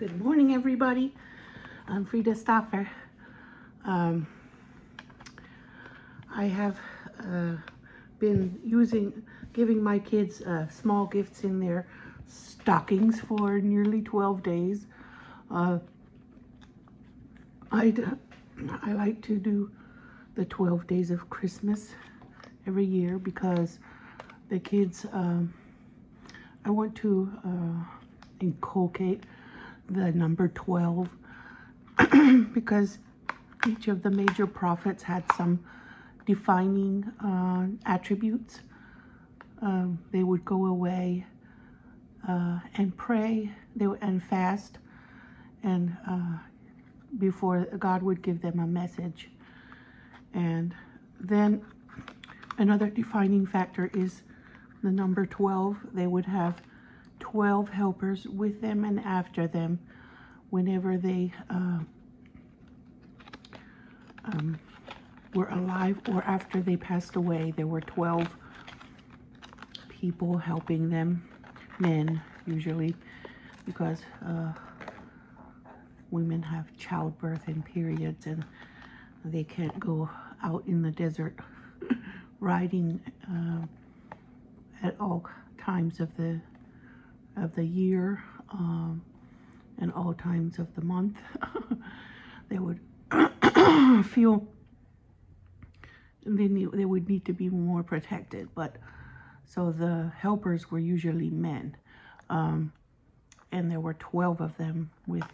Good morning, everybody. I'm Frida Stoffer. I have been giving my kids small gifts in their stockings for nearly 12 days. I like to do the 12 days of Christmas every year because the kids, I want to inculcate the number 12 because each of the major prophets had some defining attributes. They would go away and pray and fast, and before God would give them a message. And then another defining factor is the number 12. They would have 12 helpers with them and after them whenever they were alive or after they passed away. There were 12 people helping them, men usually, because women have childbirth and periods and they can't go out in the desert riding at all times of the year and all times of the month. They would feel they would need to be more protected, but so the helpers were usually men, and there were 12 of them with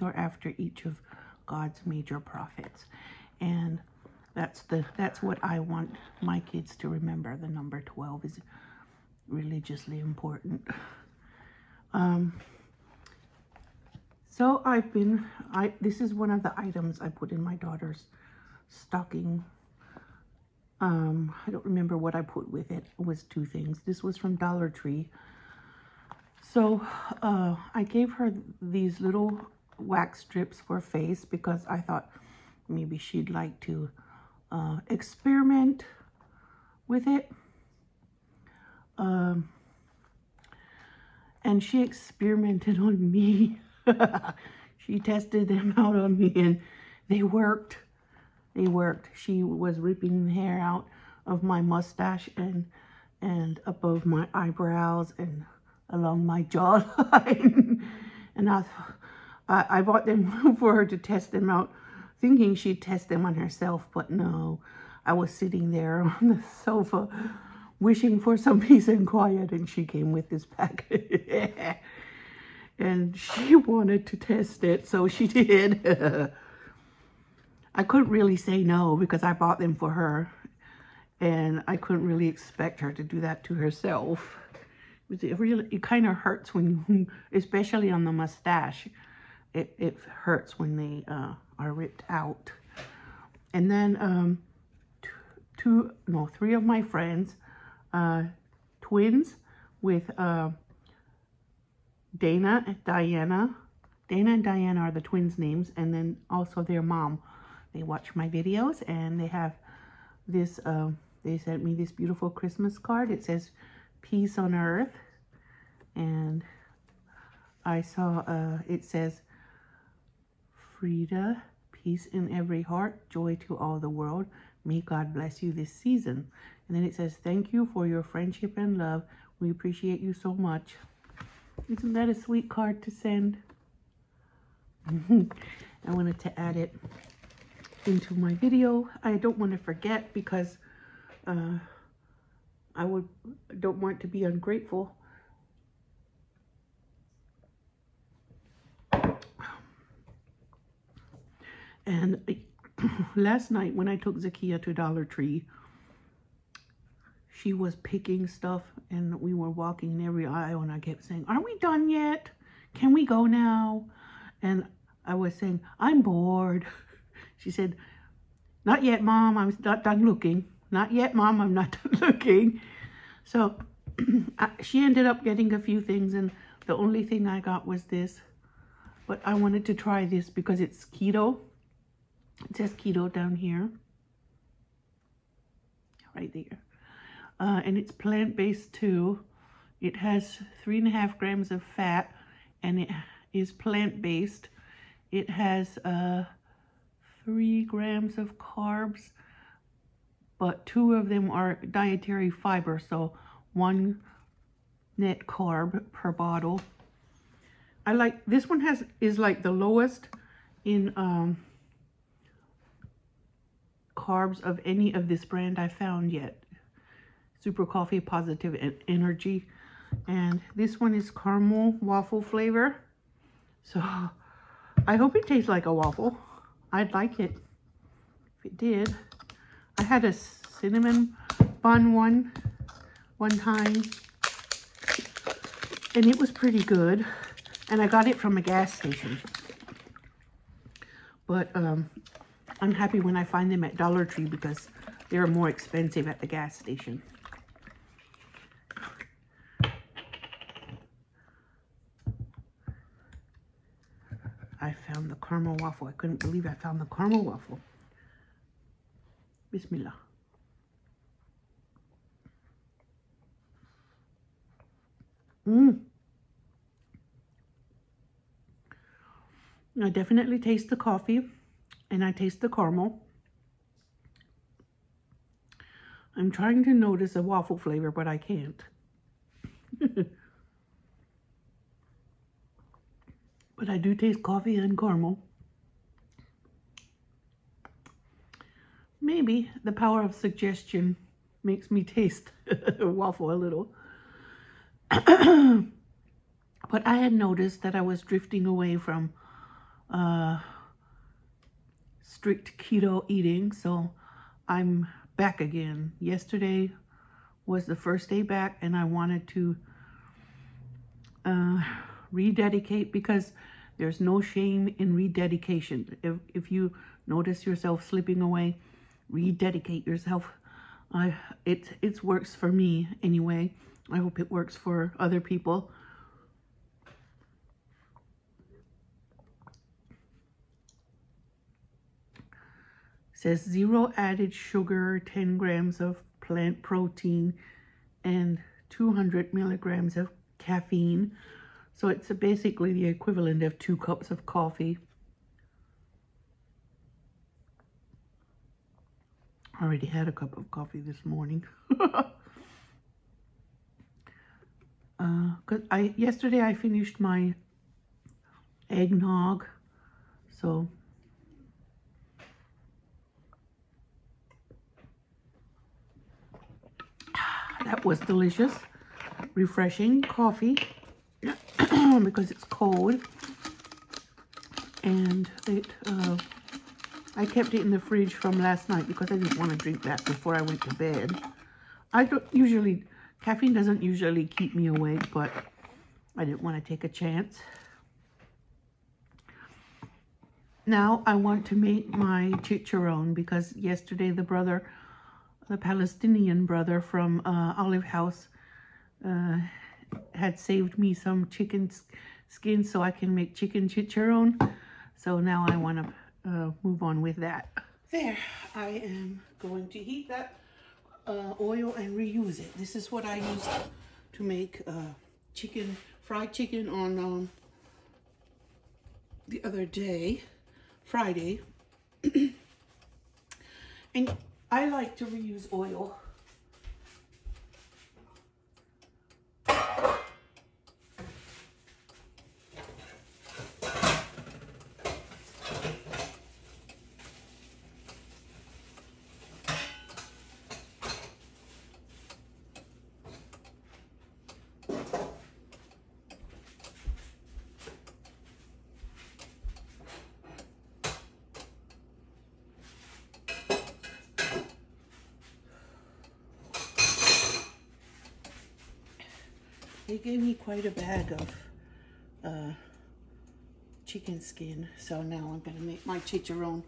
or after each of God's major prophets, and that's what I want my kids to remember. The number 12 is religiously important. So this is one of the items I put in my daughter's stocking. I don't remember what I put with it. It was 2 things. This was from Dollar Tree. So I gave her these little wax strips for face because I thought maybe she'd like to experiment with it. And she experimented on me. She tested them out on me and they worked. They worked. She was ripping the hair out of my mustache and above my eyebrows and along my jawline. And I bought them for her to test them out, thinking she'd test them on herself, but no. I was sitting there on the sofa wishing for some peace and quiet, and she came with this pack. And she wanted to test it, so she did. I couldn't really say no because I bought them for her, and I couldn't really expect her to do that to herself. It kind of hurts when, especially on the mustache, it hurts when they are ripped out. And then 3 of my friends, twins with Dana and Diana. Dana and Diana are the twins' names, and then also their mom. They watch my videos, and they have this, they sent me this beautiful Christmas card. It says, "Peace on Earth." And I saw, it says, "Frida, peace in every heart, joy to all the world. May God bless you this season." And then it says, "Thank you for your friendship and love. We appreciate you so much." Isn't that a sweet card to send? I wanted to add it into my video. I don't want to forget because I don't want to be ungrateful. And last night when I took Zakia to Dollar Tree, she was picking stuff and we were walking in every aisle and I kept saying, "Are we done yet? Can we go now?" And I was saying, "I'm bored." She said, "Not yet, Mom, I'm not done looking. Not yet, Mom, I'm not done looking." So she ended up getting a few things, and the only thing I got was this. But I wanted to try this because it's keto. It says keto down here. Right there. And it's plant-based too. It has 3.5 grams of fat, and is plant-based. It has 3 grams of carbs, but 2 of them are dietary fiber, so 1 net carb per bottle. I like this one. Is like the lowest in carbs of any of this brand I found yet. Super Coffee Positive Energy, and this one is caramel waffle flavor. So I hope it tastes like a waffle. I'd like it if it did. I had a cinnamon bun one time, and it was pretty good. And I got it from a gas station. But I'm happy when I find them at Dollar Tree because they're more expensive at the gas station. I found the caramel waffle. I couldn't believe I found the caramel waffle. Bismillah. I definitely taste the coffee, and I taste the caramel. I'm trying to notice a waffle flavor, but I can't. But I do taste coffee and caramel. Maybe the power of suggestion makes me taste a waffle a little. But I had noticed that I was drifting away from strict keto eating, so I'm back again. Yesterday was the first day back, and I wanted to rededicate, because there's no shame in rededication. If you notice yourself slipping away, rededicate yourself. It works for me anyway. I hope it works for other people. Says 0 added sugar, 10 grams of plant protein, and 200 milligrams of caffeine. So it's basically the equivalent of 2 cups of coffee. I already had a cup of coffee this morning. Yesterday I finished my eggnog, so that was delicious, refreshing coffee because it's cold, and I kept it in the fridge from last night because I didn't want to drink that before I went to bed. Caffeine doesn't usually keep me awake, but I didn't want to take a chance. Now I want to make my chicharrón, because yesterday the Palestinian brother from Olive House had saved me some chicken skin so I can make chicken chicharrón. So now I want to move on with that. There, I am going to heat that oil and reuse it. This is what I used to make fried chicken on the other day, Friday. And I like to reuse oil. They gave me quite a bag of chicken skin, so now I'm going to make my chicharrón.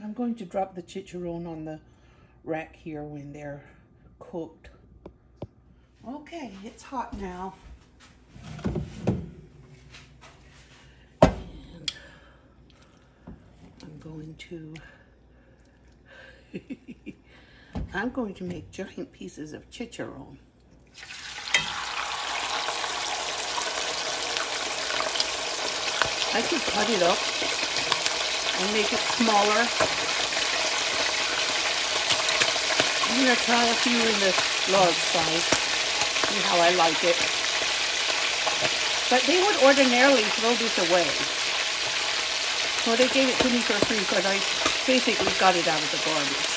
I'm going to drop the chicharrón on the rack here when they're cooked. Okay, it's hot now. And I'm going to make giant pieces of chicharrón. I could cut it up and make it smaller. I'm going to try a few in the large size, see how I like it. But they would ordinarily throw this away. So they gave it to me for free because I basically got it out of the garbage.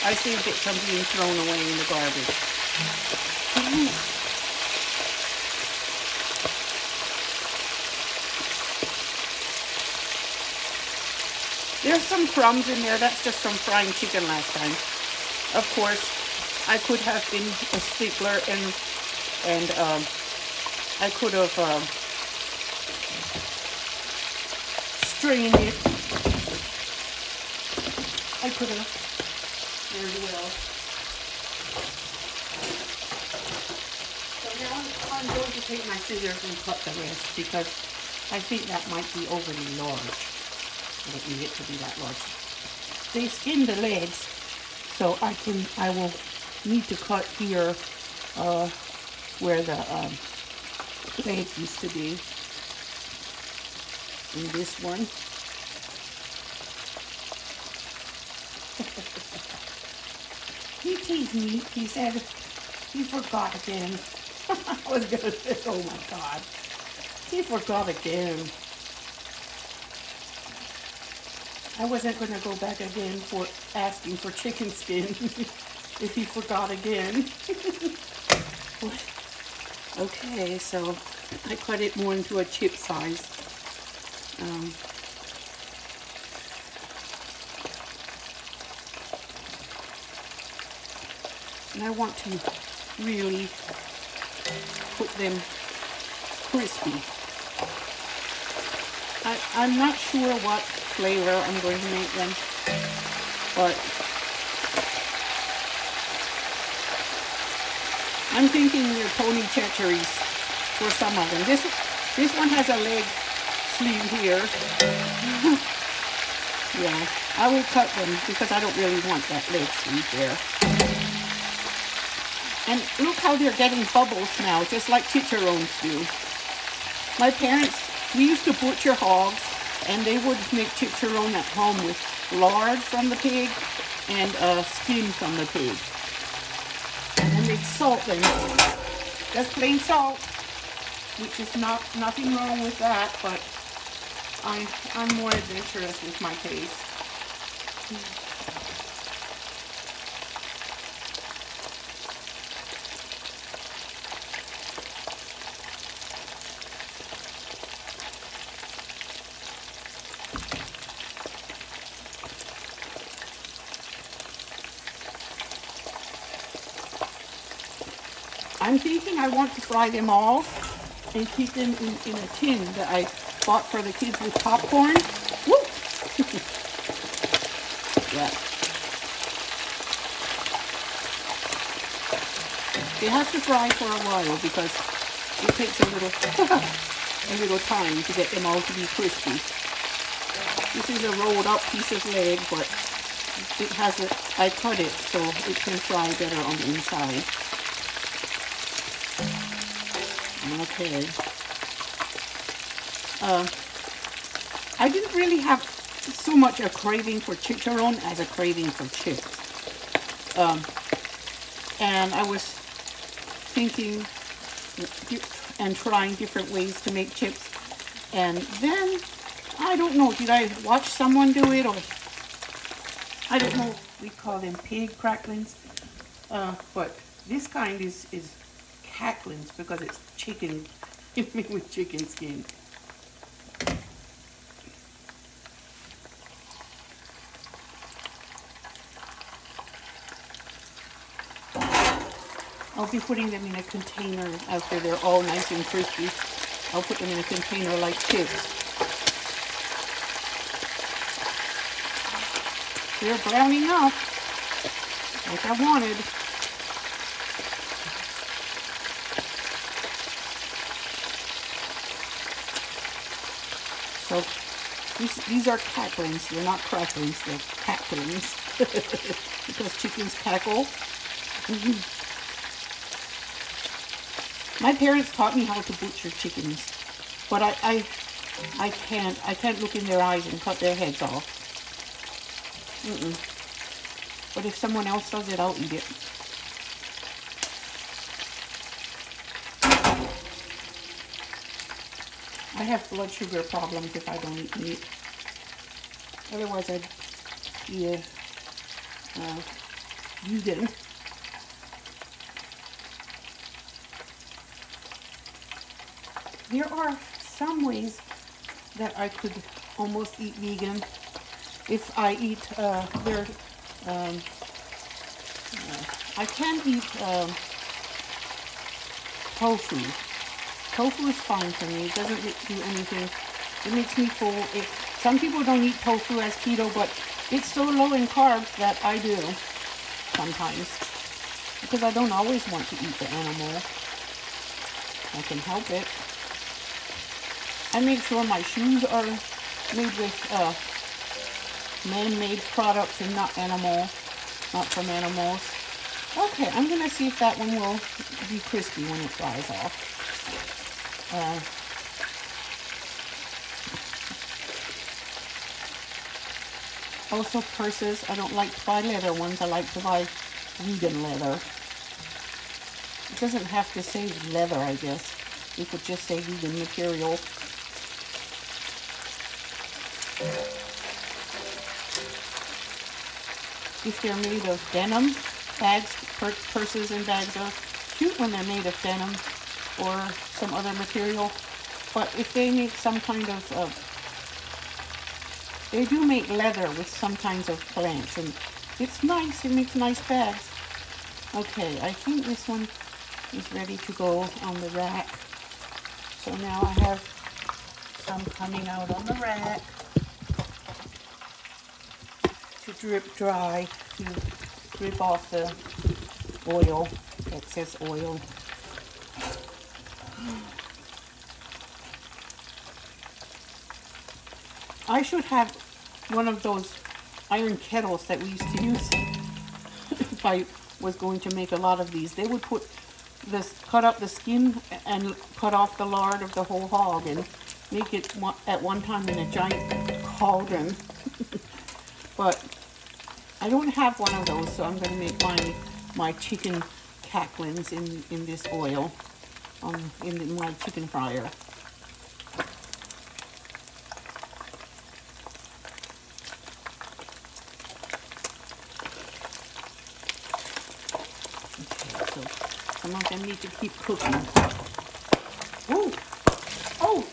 I saved it from being thrown away in the garbage. There's some crumbs in there. That's just from frying chicken last time. Of course, I could have been a stickler and I could have strained it. I could have very well. So now I'm going to take my scissors and cut the rest because I think that might be overly large. I don't need it to be that large. They skin the legs, so I will need to cut here where the leg used to be. And this one. He teased me. He said he forgot again. I was gonna say, oh my God, he forgot again. I wasn't gonna go back again for asking for chicken skin if he forgot again. Okay, so I cut it more into a chip size. And I want to really put them crispy. I'm not sure what flavor I'm going to make them, but I'm thinking they're pony cherries for some of them. This one has a leg sleeve here. Yeah, I will cut them because I don't really want that leg sleeve there. And look how they're getting bubbles now, just like chicharrones do. My parents, we used to butcher hogs, and they would make chicharrón at home with lard from the pig and skin from the pig. And then they'd salt them, just plain salt, which is nothing wrong with that, but I'm more adventurous with my taste. I'm thinking I want to fry them all and keep them in a tin that I bought for the kids with popcorn. Woo! Yeah. They have to fry for a while because it takes a little time to get them all to be crispy. This is a rolled up piece of leg, but it has I cut it so it can fry better on the inside. Okay. I didn't really have so much a craving for chicharrón as a craving for chips. And I was thinking and trying different ways to make chips. And then, I don't know, did I watch someone do it, or I don't know, we call them pig cracklings. But this kind is Cacklings because it's chicken, made with chicken skin. I'll be putting them in a container after they're all nice and crispy. I'll put them in a container like chips. They're browning up. like I wanted. So these are cacklings. They're not cracklings, they're cacklings. Because chickens cackle. My parents taught me how to butcher chickens, but I can't look in their eyes and cut their heads off. But if someone else does it, I'll eat it. I have blood sugar problems if I don't eat meat. Otherwise, I'd be a vegan. There are some ways that I could almost eat vegan if I eat I can eat tofu. Tofu is fine for me. It doesn't do anything. It makes me full. Some people don't eat tofu as keto, but it's so low in carbs that I do sometimes. Because I don't always want to eat the animal. I can help it. I make sure my shoes are made with man-made products and not from animals. Okay, I'm going to see if that one will be crispy when it dries off. Also purses. I don't like to buy leather ones. I like to buy vegan leather. It doesn't have to say leather, I guess. It could just say vegan material. If they're made of denim, bags, purses and bags are cute when they're made of denim or some other material. But if they make some kind of, they do make leather with some kinds of plants, and it's nice. It makes nice bags. Okay, I think this one is ready to go on the rack. So now I have some coming out on the rack to drip dry, to drip off the oil, excess oil. I should have one of those iron kettles that we used to use if I was going to make a lot of these. They would put this, cut up the skin and cut off the lard of the whole hog and make it at one time in a giant cauldron. But I don't have one of those, so I'm going to make my chicken cacklings in this oil, in my chicken fryer. Okay, so some of them need to keep cooking. Oh, oh,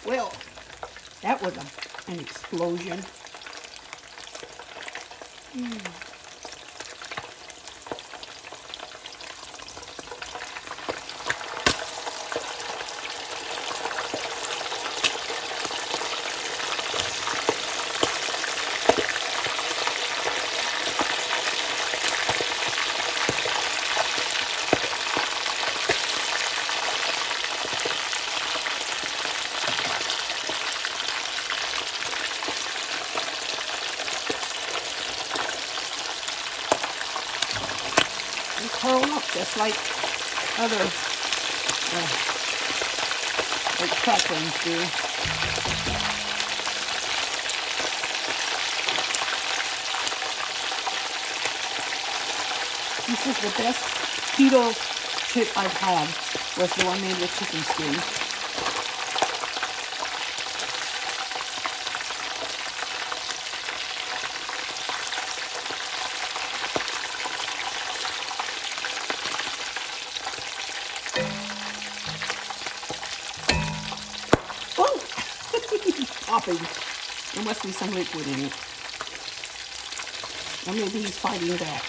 well, that was an explosion. Curl up just like other like cracklings do. This is the best keto chip I've had, was the one made with chicken skin. Popping. There must be some liquid in it. Or maybe he's fighting back.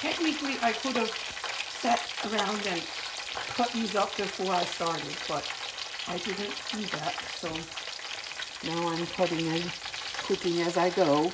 Technically, I could have sat around and cut these up before I started, but I didn't do that, so now I'm cutting and cooking as I go.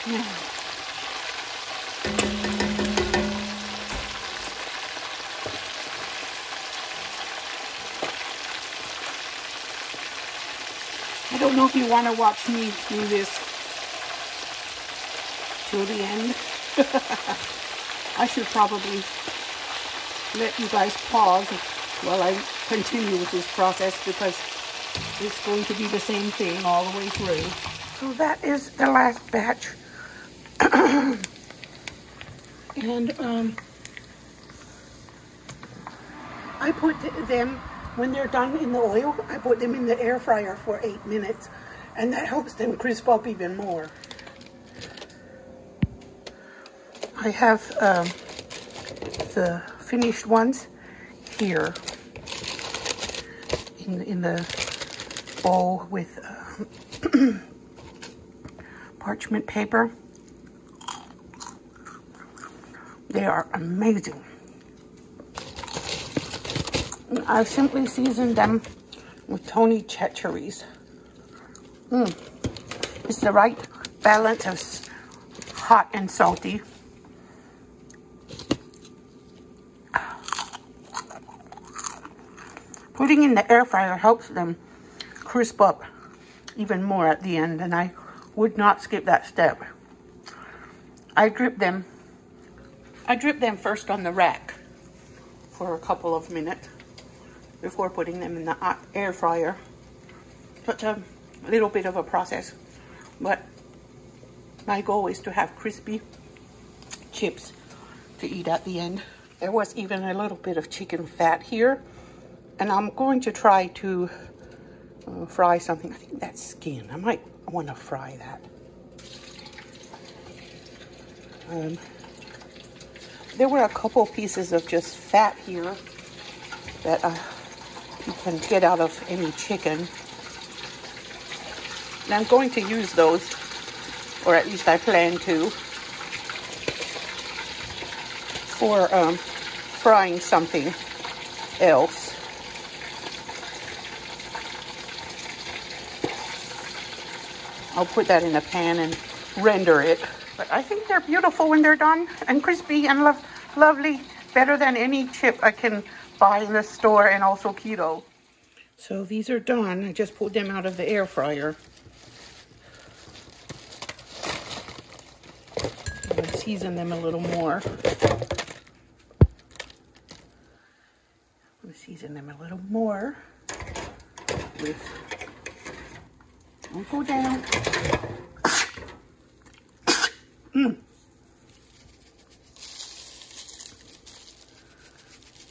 Yeah. I don't know if you want to watch me do this till the end. I should probably let you guys pause while I continue with this process, because it's going to be the same thing all the way through. So that is the last batch. And I put them, when they're done in the oil, I put them in the air fryer for 8 minutes, and that helps them crisp up even more. I have the finished ones here in the bowl with parchment paper. They are amazing. I've simply seasoned them with Tony cherries. It's the right balance of hot and salty. Putting in the air fryer helps them crisp up even more at the end, and I would not skip that step. I drip them first on the rack for a couple of minutes before putting them in the air fryer. Such a little bit of a process, but my goal is to have crispy chips to eat at the end. There was even a little bit of chicken fat here, and I'm going to try to fry something. I think that's skin. I might want to fry that. There were a couple pieces of just fat here that you can get out of any chicken. And I'm going to use those, or at least I plan to, for frying something else. I'll put that in a pan and render it. But I think they're beautiful when they're done and crispy and lovely. Better than any chip I can buy in the store, and also keto. So these are done. I just pulled them out of the air fryer. I'm going to season them a little more. With, don't go down.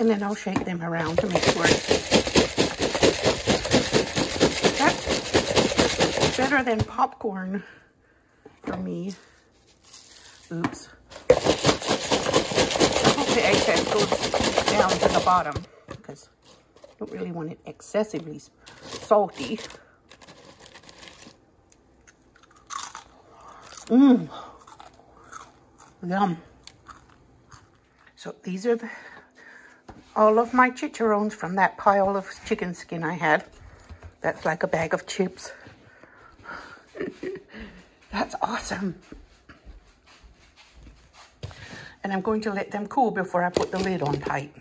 And then I'll shake them around to make sure that's better than popcorn for me. Oops. I hope the excess goes down to the bottom, because I don't really want it excessively salty. Yum. So these are all of my chicharrones from that pile of chicken skin I had. That's like a bag of chips. That's awesome. And I'm going to let them cool before I put the lid on tight.